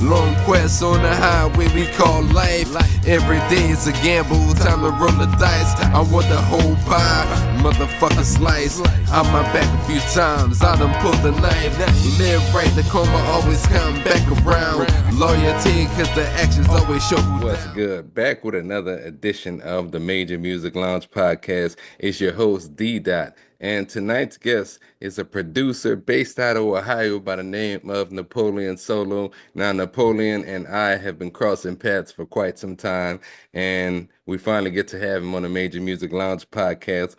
Long quest on the highway we call life. Every day is a gamble, time to roll the dice. I want the whole pie, motherfucker slice. On my back a few times, I done pulled the knife. Live right, the karma always come back around. Loyalty, cause the actions always show who's What's down. good? Back with another edition of the Major Music Lounge podcast. It's your host, D Dot. And tonight's guest is a producer based out of Ohio by the name of Napoleon Solo. Now, Napoleon and I have been crossing paths for quite some time, and we finally get to have him on the Major Music Lounge podcast.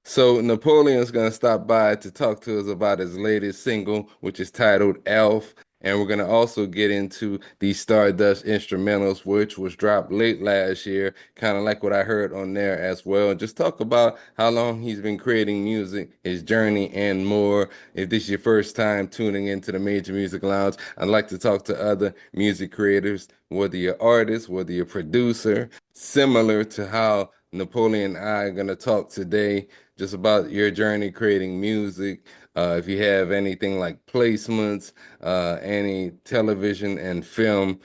So Napoleon's gonna stop by to talk to us about his latest single, which is titled Elf. And we're gonna also get into the Stardust instrumentals, which was dropped late last year, kind of like what I heard on there as well. And just talk about how long he's been creating music, his journey, and more. If this is your first time tuning into the Major Music Lounge, I'd like to talk to other music creators, whether you're artist, whether you're producer, similar to how Napoleon and I are gonna talk today just about your journey creating music. If you have anything like placements, any television and film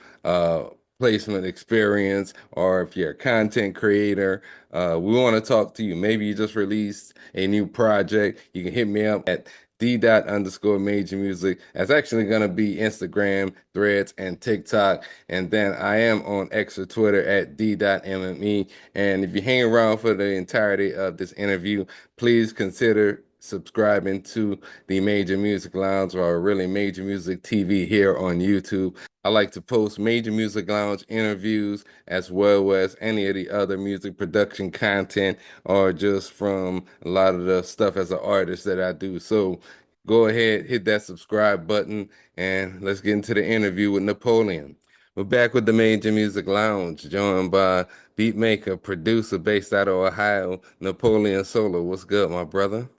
placement experience, or if you're a content creator, we want to talk to you. Maybe you just released a new project. You can hit me up at d._major music. That's actually going to be Instagram, Threads, and TikTok. And then I am on X or Twitter at d.mme. And if you hang around for the entirety of this interview, please consider subscribing to the Major Music Lounge or really Major Music TV here on YouTube. I like to post Major Music Lounge interviews as well as any of the other music production content or just from a lot of the stuff as an artist that I do. So go ahead, hit that subscribe button, and let's get into the interview with Napoleon. We're back with the Major Music Lounge, joined by beat maker, producer based out of Ohio, Napoleon Solo. What's good, my brother?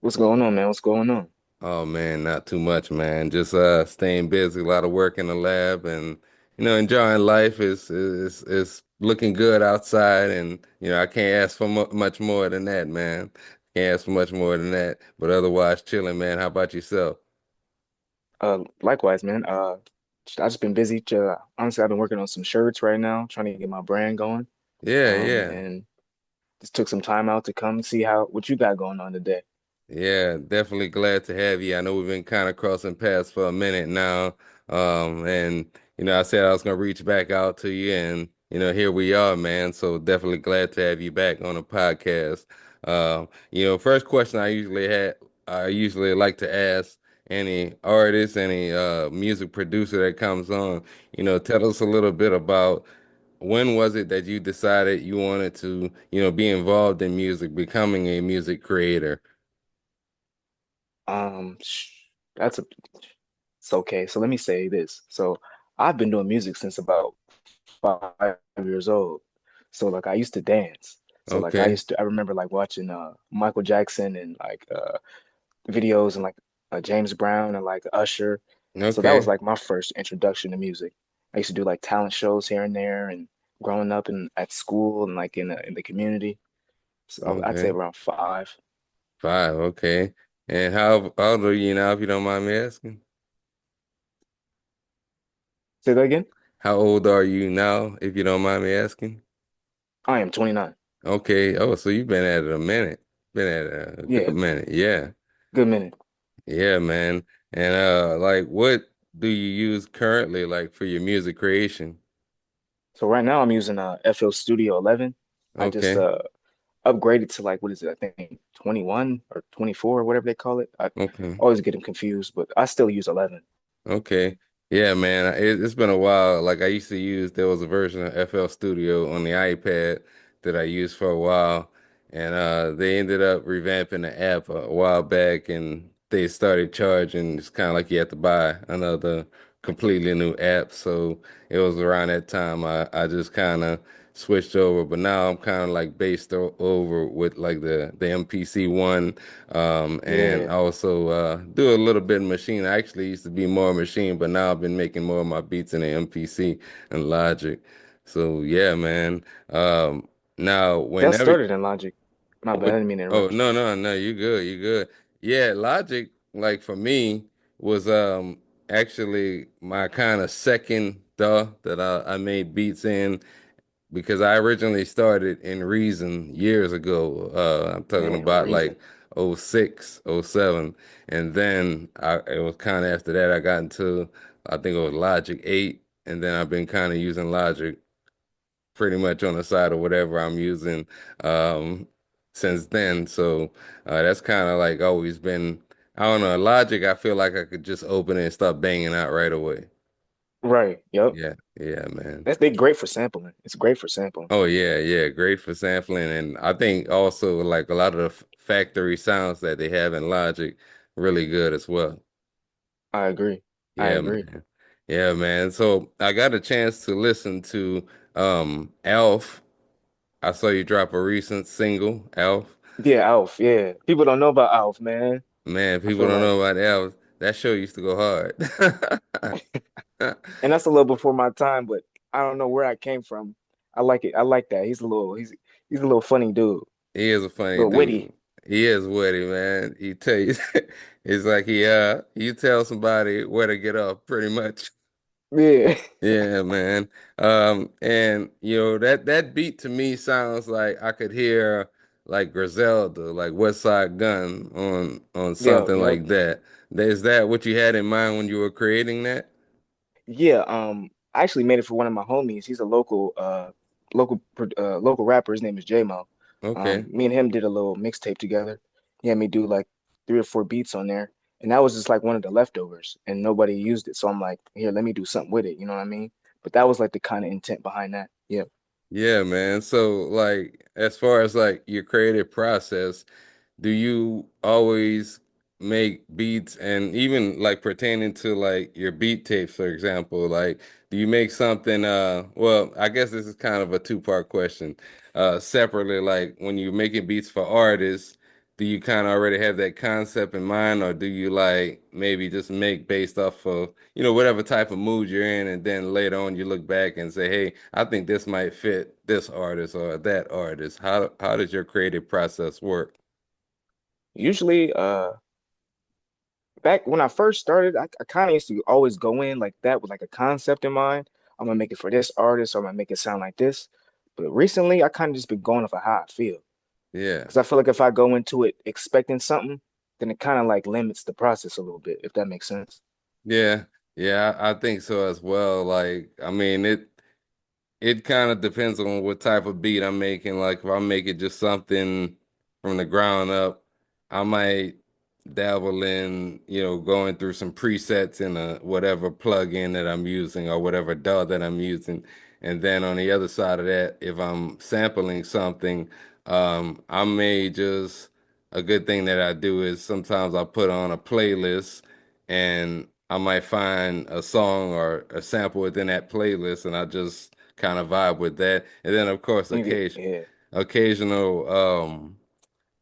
What's going on, man? What's going on? Oh man, not too much, man. Just staying busy, a lot of work in the lab and enjoying life is looking good outside and I can't ask for much more than that, man. Can't ask for much more than that. But otherwise chilling, man. How about yourself? Likewise, man. I just been busy. Honestly, I've been working on some shirts right now, trying to get my brand going. Yeah, yeah. And just took some time out to come see how what you got going on today. Yeah, definitely glad to have you. I know we've been kind of crossing paths for a minute now. And I said I was gonna reach back out to you and here we are, man. So definitely glad to have you back on the podcast. First question I usually like to ask any artist, any music producer that comes on, tell us a little bit about when was it that you decided you wanted to, be involved in music, becoming a music creator? Sh- that's a it's okay. So let me say this. So I've been doing music since about 5 years old. So like I used to dance. So like Okay. I remember like watching Michael Jackson and like videos and like James Brown and like Usher. So that was Okay. like my first introduction to music. I used to do like talent shows here and there, and growing up in at school and like in the community. So I'd say Okay. around five. Five. Okay. And how old are you now, if you don't mind me asking? Say that again. How old are you now, if you don't mind me asking? I am 29. Okay. Oh, so you've been at it a minute. Been at it a good Yeah, minute. Yeah. good minute. Yeah, man. And like what do you use currently like for your music creation? So right now I'm using FL Studio 11. I just Okay. upgraded to like what is it? I think 21 or 24 or whatever they call it. I Okay. always get them confused, but I still use 11. Okay. Yeah, man. It's been a while. Like I used to use, there was a version of FL Studio on the iPad that I used for a while. And they ended up revamping the app a while back and they started charging. It's kind of like you have to buy another completely new app. So it was around that time I just kind of switched over. But now I'm kind of like based over with like the MPC one and Yeah, also do a little bit of machine. I actually used to be more machine, but now I've been making more of my beats in the MPC and Logic. So yeah, man. Now that whenever started in Logic. My bad, I didn't mean to oh interrupt you. no, you good, you good. Yeah, Logic like for me was actually my kind of second DAW that I made beats in because I originally started in Reason years ago. I'm talking Man, about reason. like '06, '07, and then it was kind of after that I got into I think it was Logic 8, and then I've been kind of using Logic pretty much on the side of whatever I'm using um, since then. So that's kind of like always been. I don't know. Logic, I feel like I could just open it and start banging out right away. Right. Yep. Yeah, yeah, man. They great for sampling. It's great for sampling. Oh yeah, yeah, great for sampling, and I think also like a lot of the factory sounds that they have in Logic, really good as well. I agree. I Yeah, agree. man. Yeah, man. So I got a chance to listen to Alf. I saw you drop a recent single, Alf. Yeah, Alf. Yeah. People don't know about Alf, man. Man, I people feel don't like, know about Alf. That show used to go hard. and that's a little before my time, but I don't know where I came from. I like it. I like that. He's a little funny dude. He is a A funny little witty. dude. He is witty, man. He tell you, it's like you tell somebody where to get off, pretty much. Yeah. Yeah, man. And that beat to me sounds like I could hear like Griselda, like West Side Gun on Yep, something yep. like that. Is that what you had in mind when you were creating that? Yeah, I actually made it for one of my homies. He's a local rapper. His name is J-Mo. Okay. Me and him did a little mixtape together. He had me do like 3 or 4 beats on there, and that was just like one of the leftovers, and nobody used it. So I'm like, here, let me do something with it. You know what I mean? But that was like the kind of intent behind that. Yeah. Yeah, man. So like as far as like your creative process, do you always make beats and even like pertaining to like your beat tapes, for example, like do you make something well, I guess this is kind of a two-part question. Separately, like when you're making beats for artists, do you kind of already have that concept in mind, or do you like maybe just make based off of, whatever type of mood you're in, and then later on you look back and say, hey, I think this might fit this artist or that artist. How does your creative process work? Usually, back when I first started, I kind of used to always go in like that with like a concept in mind. I'm gonna make it for this artist, or I'm gonna make it sound like this. But recently, I kind of just been going off of how I feel. Yeah. Because I feel like if I go into it expecting something, then it kind of like limits the process a little bit, if that makes sense. Yeah, yeah, I think so as well. Like, I mean, it kind of depends on what type of beat I'm making. Like, if I'm making just something from the ground up, I might dabble in, going through some presets in a whatever plugin that I'm using or whatever DAW that I'm using. And then on the other side of that, if I'm sampling something, I may just a good thing that I do is sometimes I put on a playlist and I might find a song or a sample within that playlist and I just kind of vibe with that. And then of course Yeah. occasional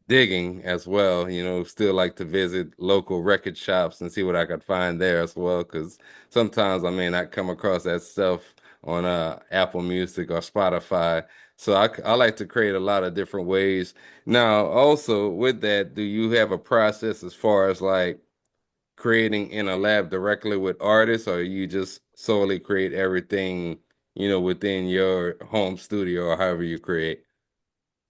digging as well, still like to visit local record shops and see what I could find there as well. Cause sometimes I may not come across that stuff on Apple Music or Spotify. So I like to create a lot of different ways. Now, also with that, do you have a process as far as like creating in a lab directly with artists, or you just solely create everything, within your home studio or however you create?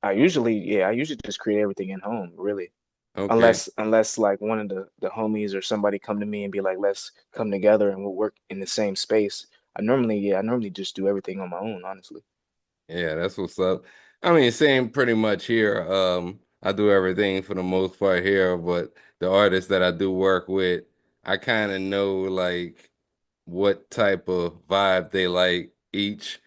I usually just create everything in home, really. Okay. Unless like one of the homies or somebody come to me and be like, let's come together and we'll work in the same space. I normally just do everything on my own, honestly. Yeah, that's what's up. I mean, same pretty much here. I do everything for the most part here, but the artists that I do work with, I kind of know like what type of vibe they like each.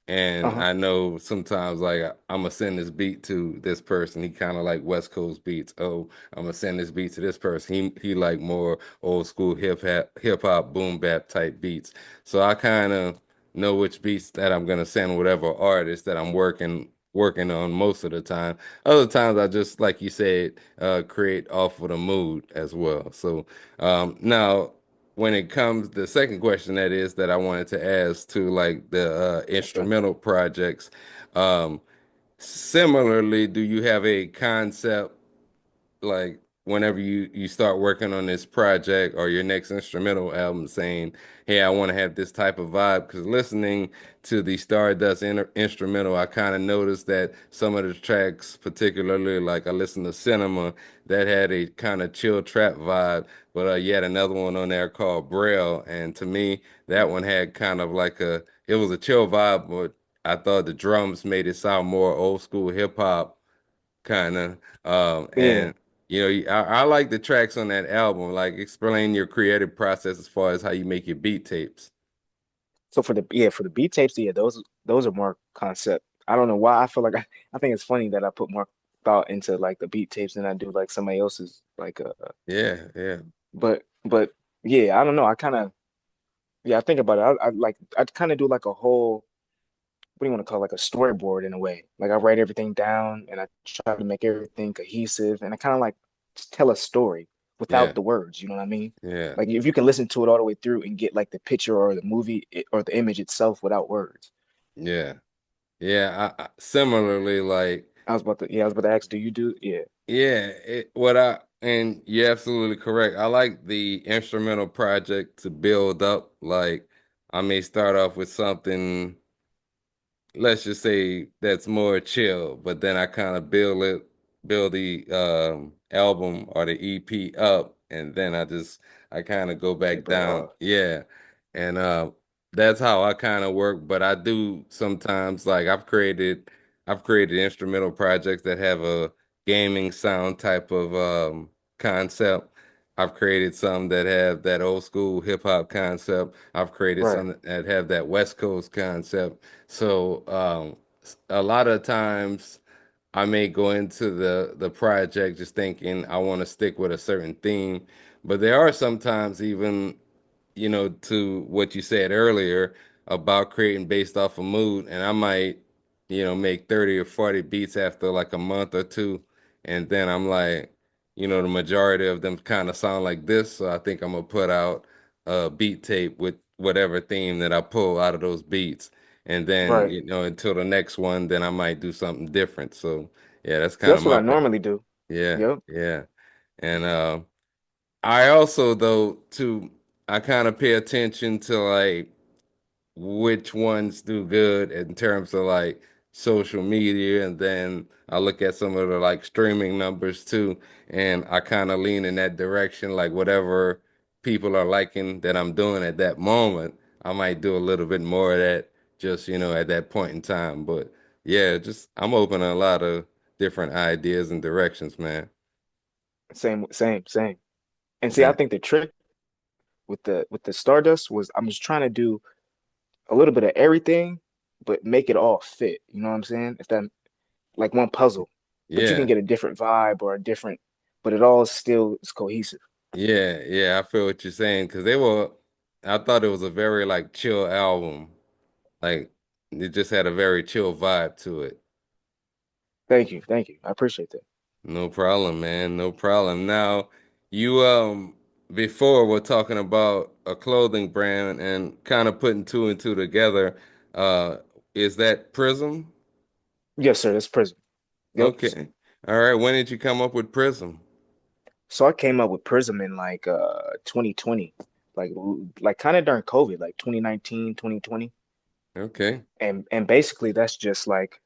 And Uh-huh. I know sometimes like I'm gonna send this beat to this person. He kind of like West Coast beats. Oh, I'm gonna send this beat to this person. He like more old school hip hop boom bap type beats. So I kind of know which beats that I'm gonna send whatever artist that I'm working on most of the time. Other times I just like you said, create off of the mood as well. So now when it comes the second question that is that I wanted to ask to like the Okay. instrumental projects, um, similarly, do you have a concept like whenever you start working on this project or your next instrumental album, saying, "Hey, I want to have this type of vibe." Because listening to the Stardust instrumental, I kind of noticed that some of the tracks, particularly like I listened to Cinema, that had a kind of chill trap vibe. But yet another one on there called Braille, and to me, that one had kind of like it was a chill vibe, but I thought the drums made it sound more old school hip hop kind of. Yeah. And I like the tracks on that album. Like, explain your creative process as far as how you make your beat tapes. So for the beat tapes, yeah, those are more concept. I don't know why I feel like I think it's funny that I put more thought into like the beat tapes than I do like somebody else's like Yeah, yeah, but yeah, I don't know. I kind of yeah, I think about it. I like I kind of do like a whole what do you want to call it, like a storyboard in a way. Like I write everything down and I try to make everything cohesive and I kind of like just tell a story without yeah, the words, you know what I mean? yeah, Like if you can listen to it all the way through and get like the picture or the movie or the image itself without words. yeah, yeah. Similarly, like, I was about to ask, do you do? Yeah, yeah, and you're absolutely correct. I like the instrumental project to build up. Like, I may start off with something, let's just say, that's more chill, but then I kind of build the album or the EP up, and then I kind of go back taper it down. off. Yeah. And that's how I kind of work. But I do sometimes, like, I've created instrumental projects that have a gaming sound type of concept. I've created some that have that old school hip hop concept. I've created Right, some that have that West Coast concept. So a lot of times I may go into the project just thinking I want to stick with a certain theme, but there are sometimes even to what you said earlier about creating based off of mood, and I might make 30 or 40 beats after like a month or two, and then I'm like, the majority of them kind of sound like this, so I think I'm gonna put out a beat tape with whatever theme that I pull out of those beats. And then, right. until the next one, then I might do something different. So yeah, that's See, kind of that's what my I normally do. yeah, Yep. yeah. And I also though too I kind of pay attention to like which ones do good in terms of like social media, and then I look at some of the like streaming numbers too, and I kind of lean in that direction, like whatever people are liking that I'm doing at that moment, I might do a little bit more of that just, at that point in time. But yeah, just I'm open to a lot of different ideas and directions, man. Same. And see, I Yeah. think the trick with the Stardust was I'm just trying to do a little bit of everything, but make it all fit. You know what I'm saying? If that like one puzzle, but you can Yeah. get a different vibe or a different, but it all still is cohesive. Yeah, yeah, I feel what you're saying because I thought it was a very like chill album. Like, it just had a very chill vibe to it. Thank you. I appreciate that. No problem, man. No problem. Now, you before we're talking about a clothing brand and kind of putting two and two together. Uh, is that Prism? Yes, sir. That's Prism. Yep. Okay. All right. When did you come up with Prism? So I came up with Prism in like 2020, like kind of during COVID, like 2019, 2020. Okay. And basically that's just like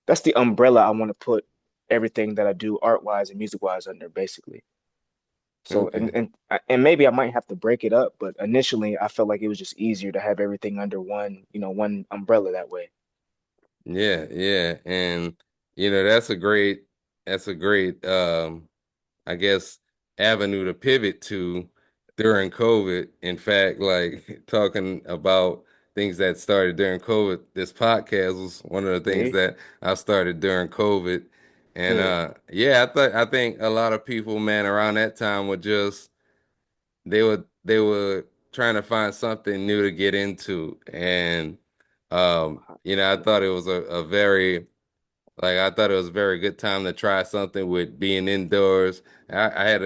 that's the umbrella I want to put everything that I do art wise and music wise under basically. So Okay. and maybe I might have to break it up, but initially I felt like it was just easier to have everything under one, one umbrella that way. Yeah, yeah. And that's a great I guess, avenue to pivot to during COVID. In fact, like talking about things that started during COVID, this podcast was one of the things See? that I started during COVID. And Yeah. yeah, I think a lot of people, man, around that time they were trying to find something new to get into. And I thought it was a very like I thought it was a very good time to try something with being indoors. I had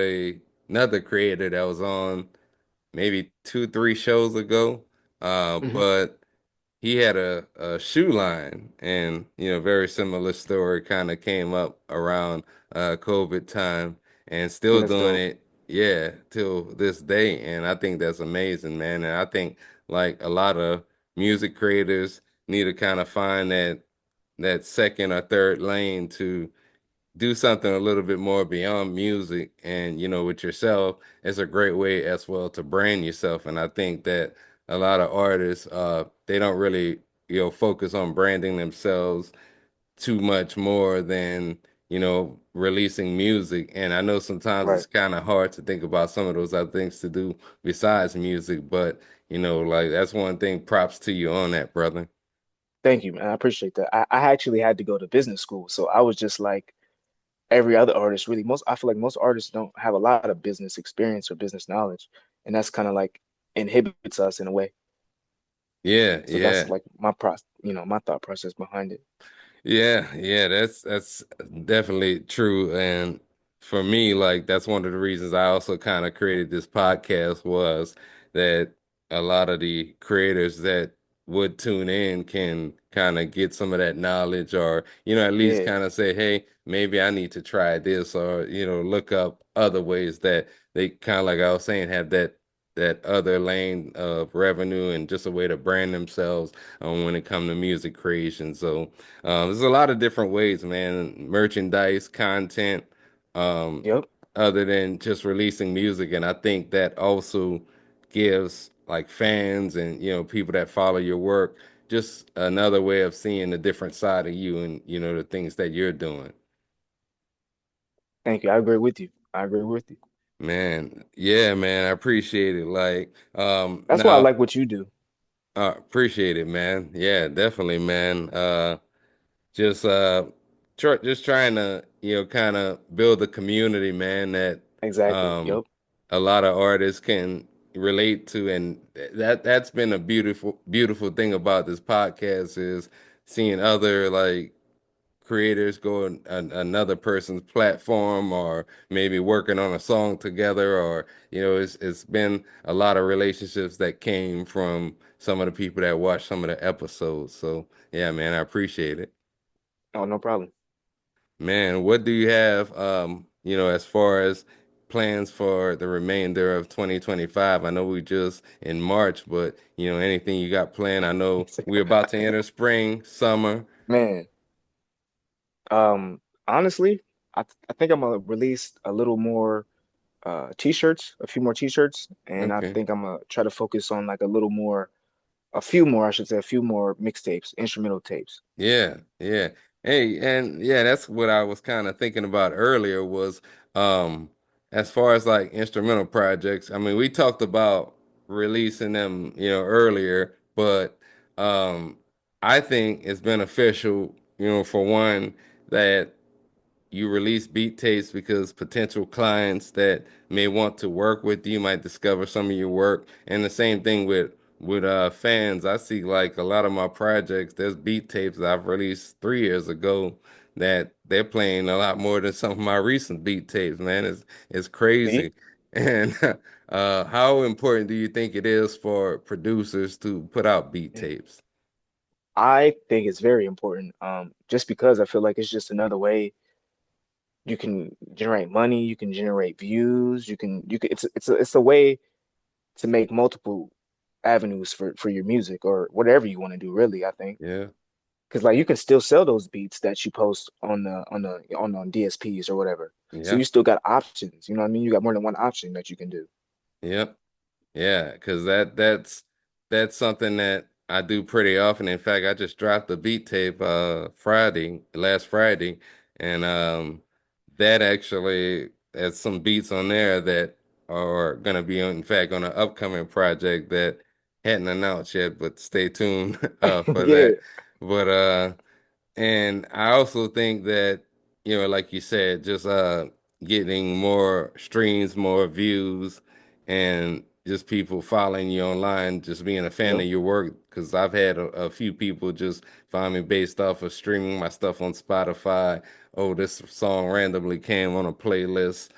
another creator that was on maybe 2, 3 shows ago, Hmm. but he had a shoe line, and very similar story kind of came up around COVID time, and See, still that's doing dope. it, yeah, till this day. And I think that's amazing, man. And I think like a lot of music creators need to kind of find that second or third lane to do something a little bit more beyond music. And with yourself, it's a great way as well to brand yourself. And I think that a lot of artists, they don't really focus on branding themselves too much more than releasing music. And I know sometimes Right. it's kind of hard to think about some of those other things to do besides music, but like that's one thing. Props to you on that, brother. Thank you, man. I appreciate that. I actually had to go to business school, so I was just like every other artist, really. I feel like most artists don't have a lot of business experience or business knowledge, and that's kind of like inhibits us in a way. Yeah, So that's yeah. like my thought process behind it. Yeah, yeah, that's definitely true. And for me, like that's one of the reasons I also kind of created this podcast was that a lot of the creators that would tune in can kind of get some of that knowledge or, at least Yeah. kind of say, hey, maybe I need to try this or, look up other ways that they kind of like I was saying, have that other lane of revenue and just a way to brand themselves when it comes to music creation. So there's a lot of different ways, man. Merchandise, content, um, Yep. other than just releasing music. And I think that also gives like fans and, people that follow your work just another way of seeing a different side of you and, the things that you're doing. Thank you. I agree with you. I agree with you. Man, yeah, man, I appreciate it. Like, That's why I now, like what you do. appreciate it, man. Yeah, definitely, man. Just just trying to kind of build a community, man, that Exactly. um Yep. a lot of artists can relate to. And that's been a beautiful thing about this podcast is seeing other like creators go on another person's platform or maybe working on a song together, or it's been a lot of relationships that came from some of the people that watched some of the episodes. So yeah, man, I appreciate it. Oh, no problem. Man, what do you have, as far as plans for the remainder of 2025? I know we just in March, but anything you got planned? I know we're about to enter spring, summer. Man, honestly, I think I'm gonna release a little more t-shirts, a few more t-shirts, and I Okay. think I'm gonna try to focus on like a few more, I should say, a few more mixtapes, instrumental tapes. Yeah, yeah. Hey, and yeah, that's what I was kind of thinking about earlier was um as far as like instrumental projects. I mean, we talked about releasing them, earlier, but um I think it's beneficial, for one that you release beat tapes because potential clients that may want to work with you might discover some of your work. And the same thing with fans. I see like a lot of my projects, there's beat tapes that I've released 3 years ago that they're playing a lot more than some of my recent beat tapes, man. It's See, crazy. And how important do you think it is for producers to put out beat yeah. tapes? I think it's very important. Just because I feel like it's just another way you can generate money, you can generate views, you can it's a way to make multiple avenues for your music or whatever you want to do, really, I think. Yeah, Because like you can still sell those beats that you post on DSPs or whatever. So yeah, you still got options. You know what I mean? You got more than one option that you can do. yeah. Yeah, because that's something that I do pretty often. In fact, I just dropped the beat tape last Friday, and that actually has some beats on there that are gonna be on, in fact, on an upcoming project that hadn't announced yet, but stay tuned for Yeah. that. But and I also think that, like you said, just getting more streams, more views, and just people following you online, just being a fan Yep. of your work. Because I've had a few people just find me based off of streaming my stuff on Spotify. Oh, this song randomly came on a playlist.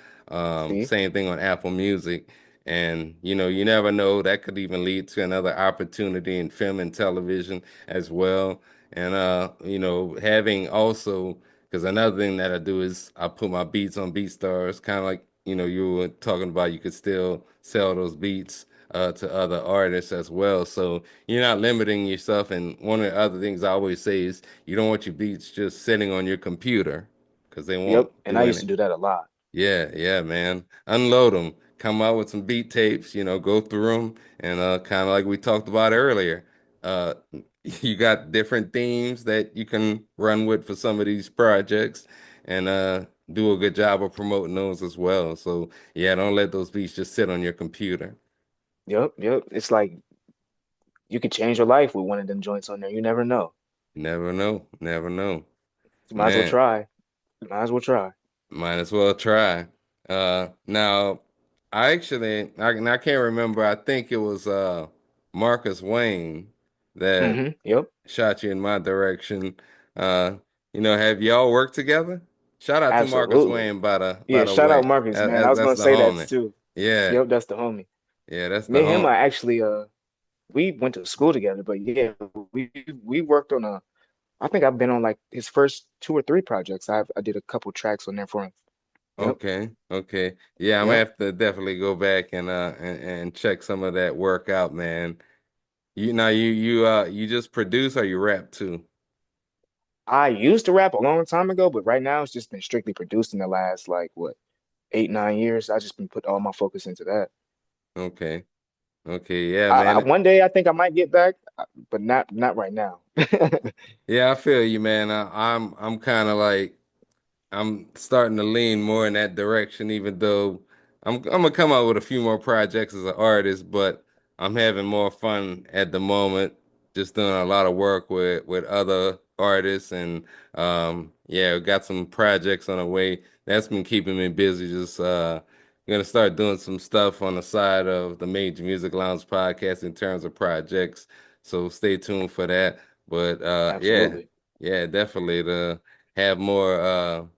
See? Same thing on Apple Music. And you never know, that could even lead to another opportunity in film and television as well. And having also Because another thing that I do is I put my beats on BeatStars, kind of like, you were talking about, you could still sell those beats to other artists as well. So you're not limiting yourself. And one of the other things I always say is you don't want your beats just sitting on your computer because they won't Yep, and do I used to any. do that a lot. Yeah, yeah, man. Unload them. Come out with some beat tapes, go through them, and kind of like we talked about earlier. Uh, you got different themes that you can run with for some of these projects, and do a good job of promoting those as well. So yeah, don't let those beats just sit on your computer. Yep, yep. It's like you could change your life with one of them joints on there. You never know. Never know, never know, You might as well man. try. You might as well try. Might as well try. Now, I can't remember. I think it was Marcus Wayne that Yep. shot you in my direction. Uh, have y'all worked together? Shout out to Marcus Absolutely. Wayne by Yeah, the shout out way. Marcus, man. I was That's gonna the say that homie. too. Yeah, Yep, that's the homie. yeah, that's the Me and him home. are actually we went to school together, but yeah, we we worked on a I think I've been on like his first two or three projects. I did a couple tracks on there for him. Yep. Okay, okay. Yeah, I'm gonna Yep. have to definitely go back and and check some of that work out, man. You just produce or you rap too? I used to rap a long time ago, but right now it's just been strictly produced in the last like what 8, 9 years. I just been put all my focus into that. Okay. Okay. Yeah, man. One day I think I might get back, but not right now. Yeah, I feel you, man. I'm kind of like I'm starting to lean more in that direction, even though I'm gonna come out with a few more projects as an artist, but I'm having more fun at the moment, just doing a lot of work with other artists and yeah, we got some projects on the way. That's been keeping me busy. Just gonna start doing some stuff on the side of the Major Music Lounge podcast in terms of projects. So stay tuned for that. But yeah, Absolutely. yeah, definitely to have more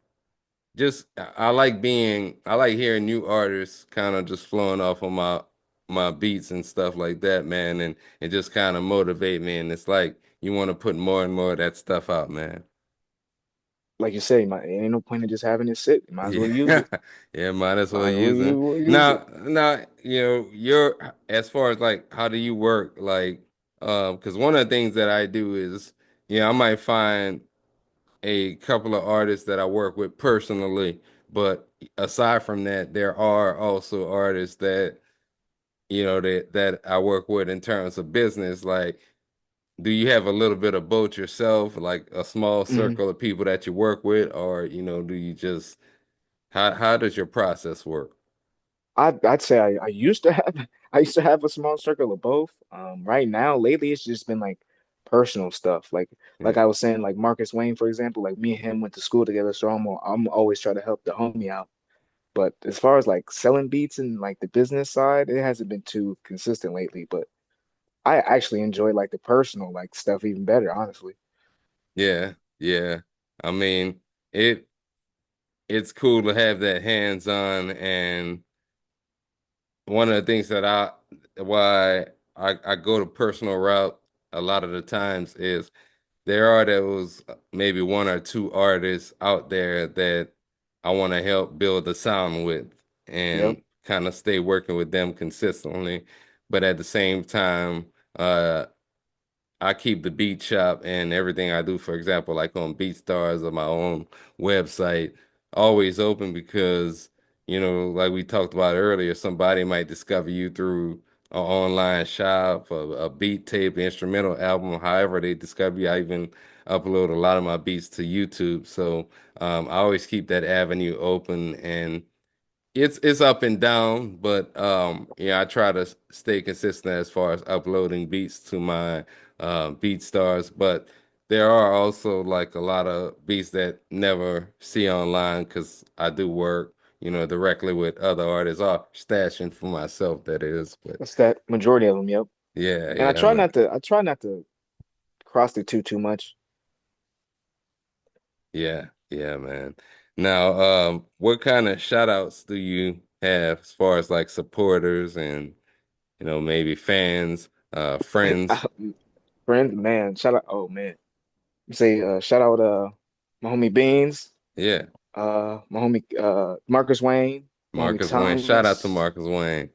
just I like hearing new artists kind of just flowing off of my beats and stuff like that, man, and just kind of motivate me. And it's like you want to put more and more of that stuff out, man. Like you say, ain't no point in just having it sit. You might as well use Yeah, it. yeah, might as well Might as well use it. use it. Now, you're as far as like how do you work? Like, because one of the things that I do is, I might find a couple of artists that I work with personally, but aside from that, there are also artists that that I work with in terms of business. Like, do you have a little bit of both yourself, like a small Hmm. circle of people that you work with, or do you just how does your process work? I'd say I used to have I used to have a small circle of both. Right now, lately, it's just been like personal stuff. Like Yeah, I was saying, like Marcus Wayne, for example. Like me and him went to school together, so I'm always trying to help the homie out. But as far as like selling beats and like the business side, it hasn't been too consistent lately. But I actually enjoy like the personal like stuff even better, honestly. yeah, yeah. I mean, it it's cool to have that hands-on and one of the things that why I go the personal route a lot of the times is there are those maybe one or two artists out there that I want to help build the sound with Yep. and kind of stay working with them consistently. But at the same time, uh, I keep the beat shop and everything I do, for example, like on BeatStars or my own website, always open because, like we talked about earlier, somebody might discover you through an online shop, a beat tape, instrumental album, however they discover you. I even upload a lot of my beats to YouTube. So I always keep that avenue open and it's up and down, but yeah, I try to stay consistent as far as uploading beats to my beat stars. But there are also like a lot of beats that never see online because I do work, directly with other artists or stashing for myself, that is. But That's that majority of them, yep. yeah, And yeah, man. I try not to cross the two too much. Yeah, yeah, man. Now, what kind of shout outs do you have as far as like supporters and maybe fans, friends? Friends, man, shout out. Oh man, you say shout out. my homie Beans, Yeah, my homie Marcus Wayne, my homie Marcus Wayne. Shout out to Thomas. Marcus Wayne.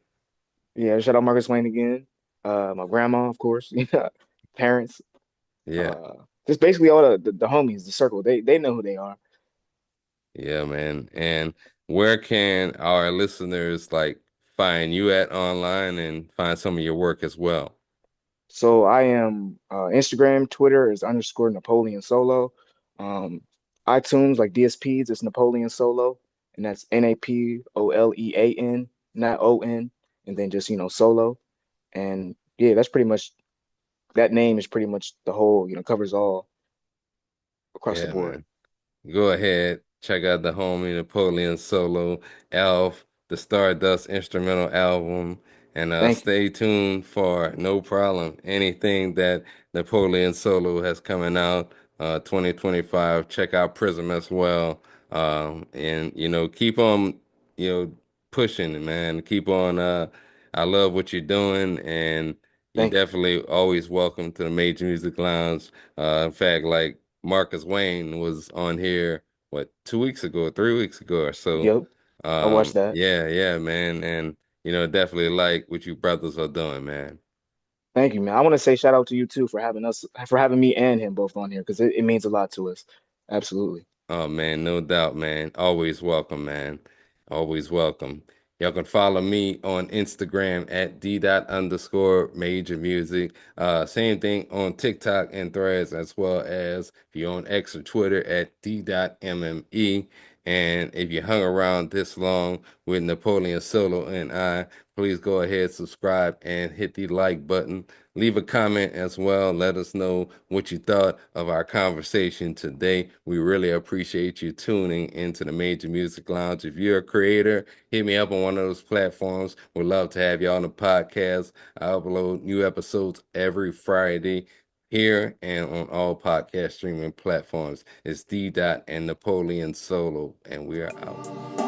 Yeah, shout out Marcus Wayne again. My grandma, of course. Parents. Yeah, Uh, just basically all the homies, the circle. They know who they are. yeah, man. And where can our listeners like find you at online and find some of your work as well? So I am Instagram, Twitter is underscore Napoleon Solo. Um, iTunes like DSPs, it's Napoleon Solo, and that's Napolean, not On, and then just Solo. And yeah, that's pretty much that name is pretty much the whole, covers all across the Yeah, board. man. Go ahead, check out the homie Napoleon Solo, Alf, the Stardust instrumental album, and Thank you. stay tuned for no problem. Anything that Napoleon Solo has coming out 2025. Check out Prism as well. And keep on, you know, pushing, man. Keep on I love what you're doing, and you Thank you. definitely always welcome to the Major Music Lounge. In fact, like Marcus Wayne was on here, what, 2 weeks ago, 3 weeks ago or so. Yep. I watched that. Yeah, yeah, man. And, definitely like what you brothers are doing, man. Thank you, man. I want to say shout out to you too for having me and him both on here because it means a lot to us. Absolutely. Oh man, no doubt, man. Always welcome, man. Always welcome. Y'all can follow me on Instagram at d._major music. Same thing on TikTok and Threads, as well as if you're on X or Twitter at d.mme. And if you hung around this long with Napoleon Solo and I, please go ahead, subscribe, and hit the like button. Leave a comment as well. Let us know what you thought of our conversation today. We really appreciate you tuning into the Major Music Lounge. If you're a creator, hit me up on one of those platforms. We'd love to have you on the podcast. I upload new episodes every Friday here and on all podcast streaming platforms. It's D Dot and Napoleon Solo, and we are out.